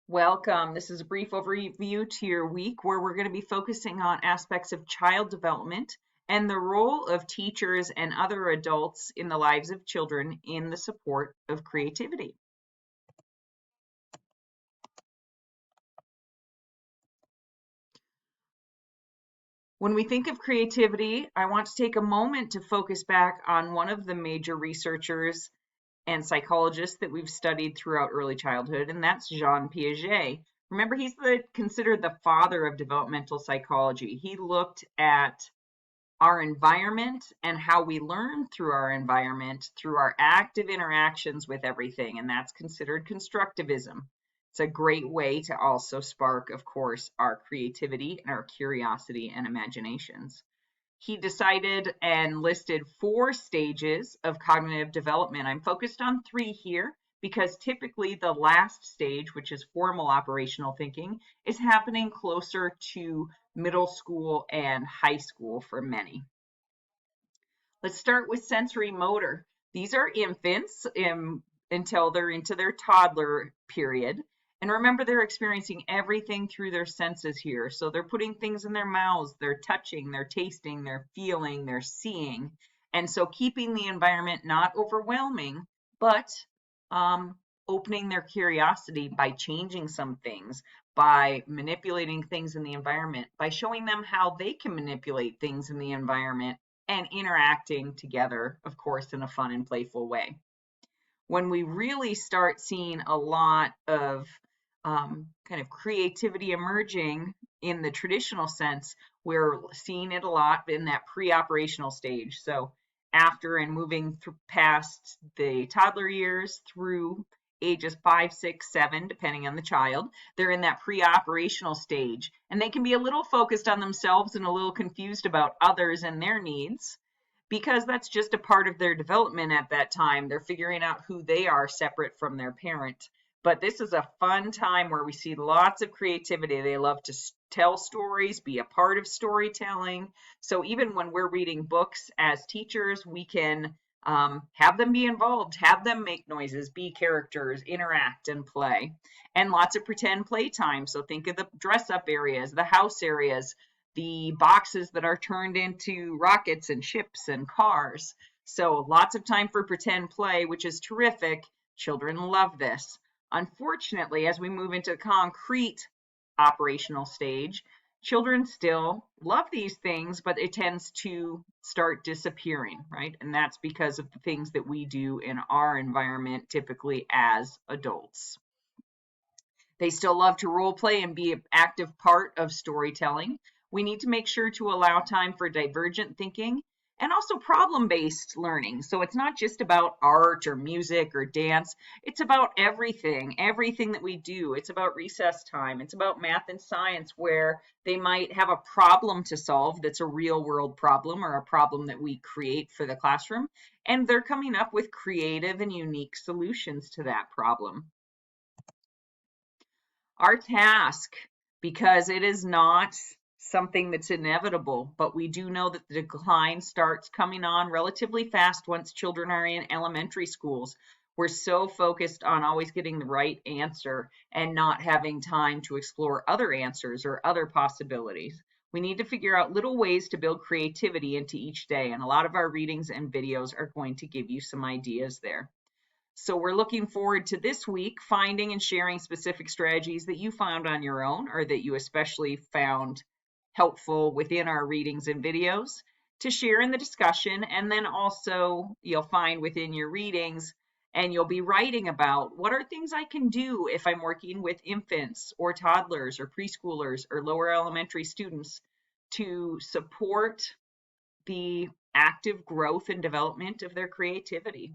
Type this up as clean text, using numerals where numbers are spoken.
Welcome. This is a brief overview to your week where we're going to be focusing on aspects of child development and the role of teachers and other adults in the lives of children in the support of creativity. When we think of creativity, I want to take a moment to focus back on one of the major researchers and psychologists that we've studied throughout early childhood, and that's Jean Piaget. Remember, he's considered the father of developmental psychology. He looked at our environment and how we learn through our environment through our active interactions with everything, and that's considered constructivism. It's a great way to also spark, of course, our creativity and our curiosity and imaginations. He decided and listed 4 stages of cognitive development. I'm focused on 3 here because typically the last stage, which is formal operational thinking, is happening closer to middle school and high school for many. Let's start with sensory motor. These are infants until they're into their toddler period. And remember, they're experiencing everything through their senses here. So they're putting things in their mouths, they're touching, they're tasting, they're feeling, they're seeing. And so keeping the environment not overwhelming, but opening their curiosity by changing some things, by manipulating things in the environment, by showing them how they can manipulate things in the environment and interacting together, of course, in a fun and playful way. When we really start seeing a lot of kind of creativity emerging in the traditional sense, we're seeing it a lot in that pre-operational stage. So after and moving past the toddler years through ages 5, 6, 7, depending on the child, they're in that pre-operational stage, and they can be a little focused on themselves and a little confused about others and their needs because that's just a part of their development at that time. They're figuring out who they are separate from their parent. But this is a fun time where we see lots of creativity. They love to tell stories, be a part of storytelling. So even when we're reading books as teachers, we can have them be involved, have them make noises, be characters, interact and play. And lots of pretend playtime. So think of the dress up areas, the house areas, the boxes that are turned into rockets and ships and cars. So lots of time for pretend play, which is terrific. Children love this. Unfortunately, as we move into the concrete operational stage, children still love these things, but it tends to start disappearing, right? And that's because of the things that we do in our environment, typically as adults. They still love to role play and be an active part of storytelling. We need to make sure to allow time for divergent thinking and also problem-based learning. So it's not just about art or music or dance. It's about everything that we do. It's about recess time. It's about math and science where they might have a problem to solve that's a real world problem or a problem that we create for the classroom. And they're coming up with creative and unique solutions to that problem. Our task, because it is not something that's inevitable, but we do know that the decline starts coming on relatively fast once children are in elementary schools. We're so focused on always getting the right answer and not having time to explore other answers or other possibilities. We need to figure out little ways to build creativity into each day, and a lot of our readings and videos are going to give you some ideas there. So we're looking forward to this week finding and sharing specific strategies that you found on your own or that you especially found helpful within our readings and videos to share in the discussion. And then also you'll find within your readings and you'll be writing about what are things I can do if I'm working with infants or toddlers or preschoolers or lower elementary students to support the active growth and development of their creativity.